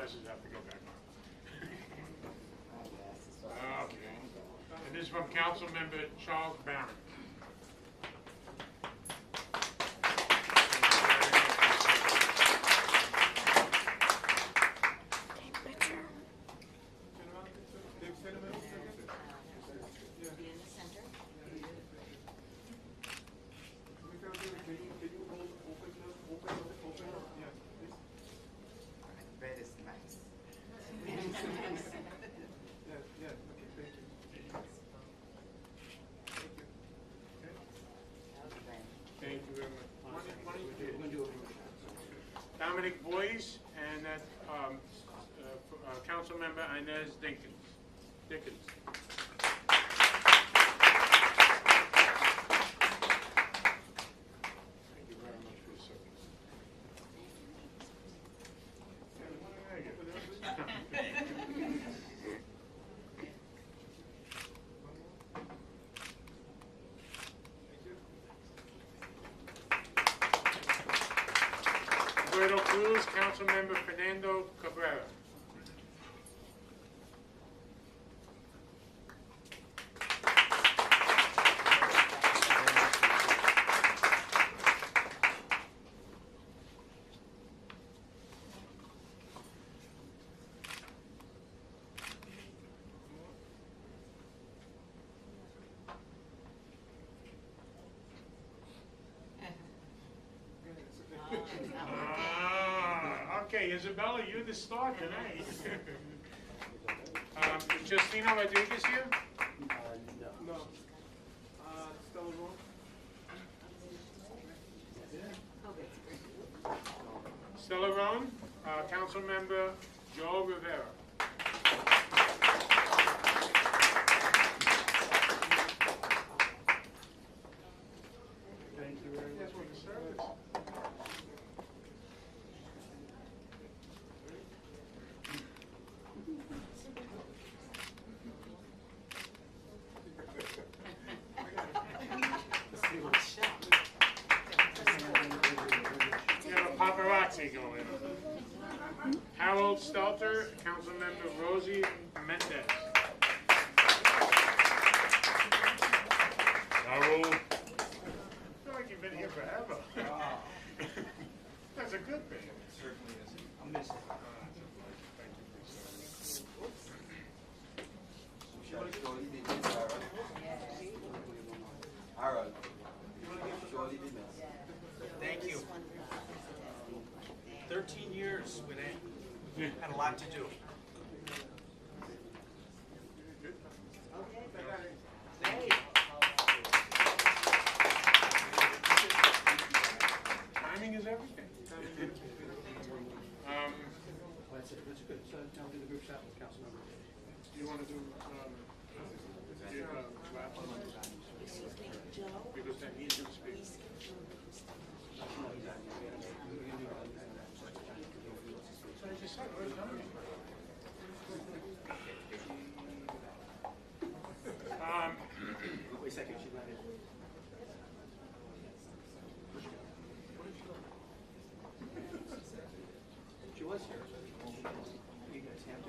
glasses have to go back on. Okay. And this is from Council Member Charles Barron. Thank you very much. Dominic Boyce and that Council Member Inez Dickens. Thank you very much for your service. Puerto Cruz, Councilmember Fernando Cabrera. Okay, Isabella, you're the star tonight. Justino Rodriguez here? No. Stella Roan? Stella Roan, Council Member Joe Rivera. Thank you very much for your service. Paparazzi going on. Harold Stelter, Councilmember Rosie Mendez. Harold. I feel like you've been here forever. That's a good thing. It certainly is. I'm missing. Harold. Thank you. 13 years with Ann. Had a lot to do. Hey. Timing is everything. That's good. So now do the group shot with council members. Do you want to do because then he's going to speak. So I just said, where's Dominic? Wait a second, she's not in. She was here. You guys have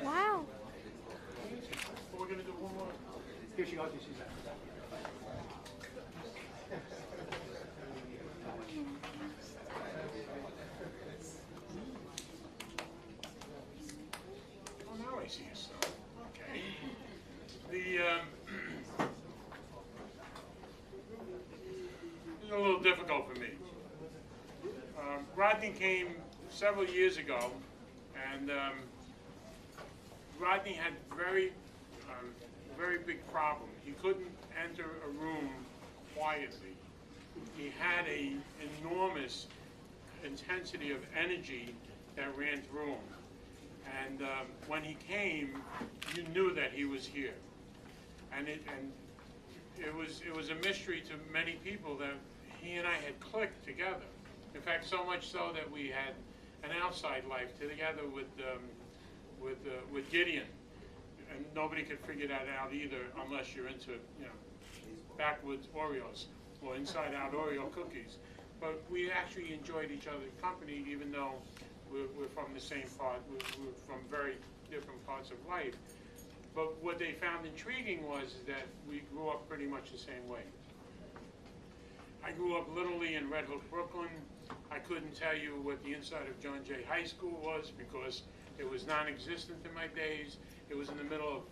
Wow. We're going to do one more. Here she goes, she's not. Oh, now I see you still. Okay. This is a little difficult for me. Rodney came several years ago, and Rodney had very big problem. He couldn't enter a room quietly. He had an enormous intensity of energy that ran through him. And when he came, you knew that he was here. And it was a mystery to many people that he and I had clicked together. In fact, so much so that we had an outside life together with Gideon, and nobody could figure that out either, unless you're into backwoods Oreos or inside-out Oreo cookies. but we actually enjoyed each other's company, even though we're from the same part, we're from very different parts of life. But what they found intriguing was that we grew up pretty much the same way. I grew up literally in Red Hook, Brooklyn. I couldn't tell you what the inside of John Jay High School was because it was non-existent in my days. It was in the middle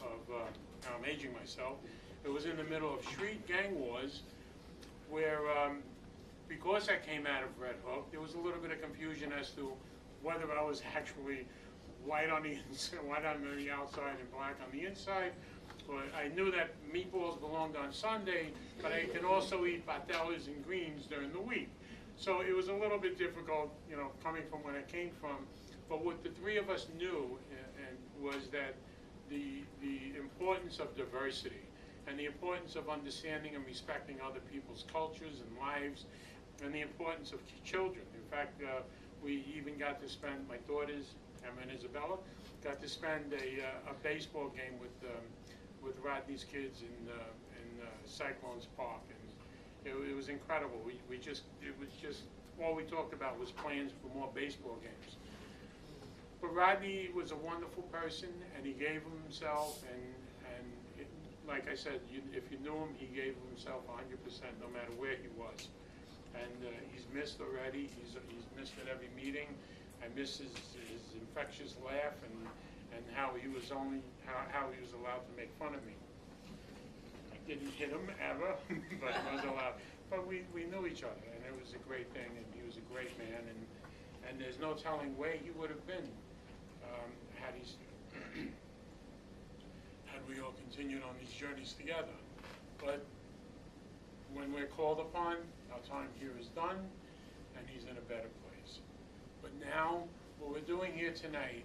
I'm aging myself. It was in the middle of street gang wars where, because I came out of Red Hook, there was a little bit of confusion as to whether I was actually white on the inside, white on the outside and black on the inside. But I knew that meatballs belonged on Sunday, but I could also eat patelas and greens during the week. So it was a little bit difficult, you know, coming from where I came from. But what the three of us knew was that the importance of diversity and the importance of understanding and respecting other people's cultures and lives and the importance of children. In fact, we even got to spend, my daughters, Emma and Isabella, got to spend a baseball game with Rodney's kids in Cyclones Park, and it was incredible. It was just all we talked about was plans for more baseball games. But Rodney was a wonderful person, and he gave of himself, and like I said, if you knew him, he gave of himself 100%, no matter where he was. And he's missed already. He's missed at every meeting. I miss his infectious laugh and how he was allowed to make fun of me. I didn't hit him ever, but I was allowed. But we knew each other, and it was a great thing, and he was a great man, and there's no telling where he would have been had we all continued on these journeys together. But when we're called upon, our time here is done, and he's in a better place. But now, what we're doing here tonight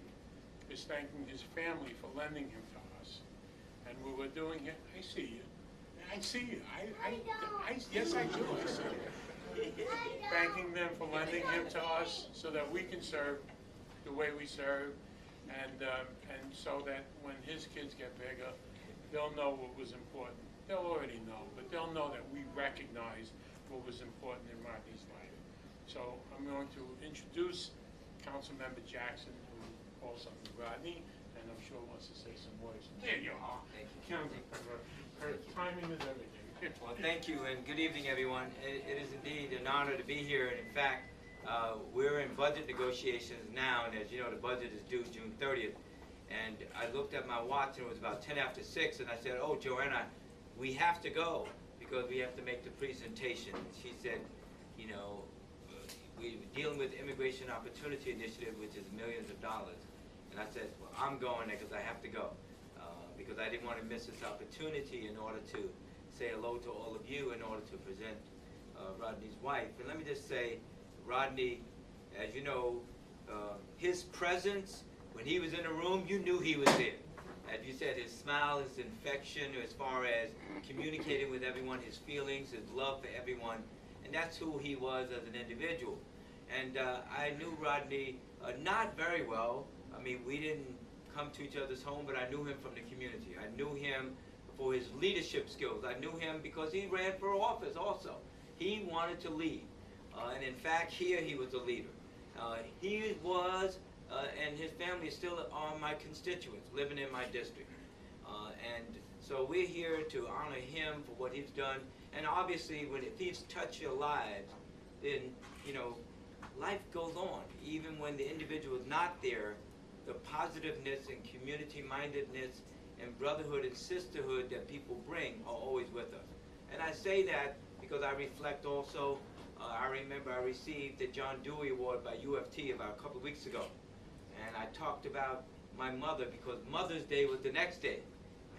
is thanking his family for lending him to us. And what we're doing here, I see you. I see you. Yes, I do. I see you. Thanking them for lending him to us so that we can serve the way we serve, and so that when his kids get bigger, they'll know what was important. They'll already know, but they'll know that we recognized what was important in Rodney's life. So I'm going to introduce Councilmember Jackson, who calls up Rodney, and I'm sure wants to say some words. There you are. Thank you. Councilmember, her timing is everything. Well, thank you, and good evening, everyone. It is indeed an honor to be here, and in fact, we're in budget negotiations now, and as you know, the budget is due June 30th. And I looked at my watch, and it was about 10 after 6, and I said, oh, Joanna, we have to go because we have to make the presentation. And she said, you know, we're dealing with Immigration Opportunity Initiative, which is millions of dollars. And I said, well, I'm going there because I have to go, because I didn't want to miss this opportunity in order to say hello to all of you, in order to present Rodney's wife. And let me just say, Rodney, as you know, his presence, when he was in a room, you knew he was there. As you said, his smile, his infection, as far as communicating with everyone, his feelings, his love for everyone, and that's who he was as an individual. And I knew Rodney not very well. I mean, we didn't come to each other's home, but I knew him from the community. I knew him for his leadership skills. I knew him because he ran for office also. He wanted to lead. And in fact, here he was a leader. He was, and his family is still my constituents, living in my district. And so we're here to honor him for what he's done. And obviously, if he's touched your lives, then, you know, life goes on. Even when the individual is not there, the positiveness and community-mindedness and brotherhood and sisterhood that people bring are always with us. And I say that because I reflect also, I remember I received the John Dewey Award by UFT about a couple of weeks ago. And I talked about my mother because Mother's Day was the next day.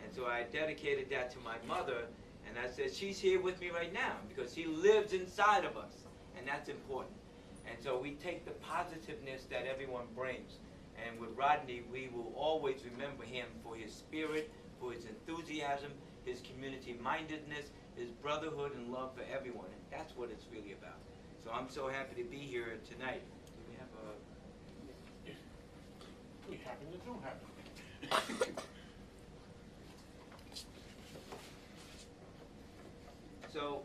And so I dedicated that to my mother, and I said, she's here with me right now because she lives inside of us, and that's important. And so we take the positiveness that everyone brings. And with Rodney, we will always remember him for his spirit, for his enthusiasm, his community-mindedness, his brotherhood and love for everyone. And that's what it's really about. So I'm so happy to be here tonight. Do we have a... We happen to do have it. So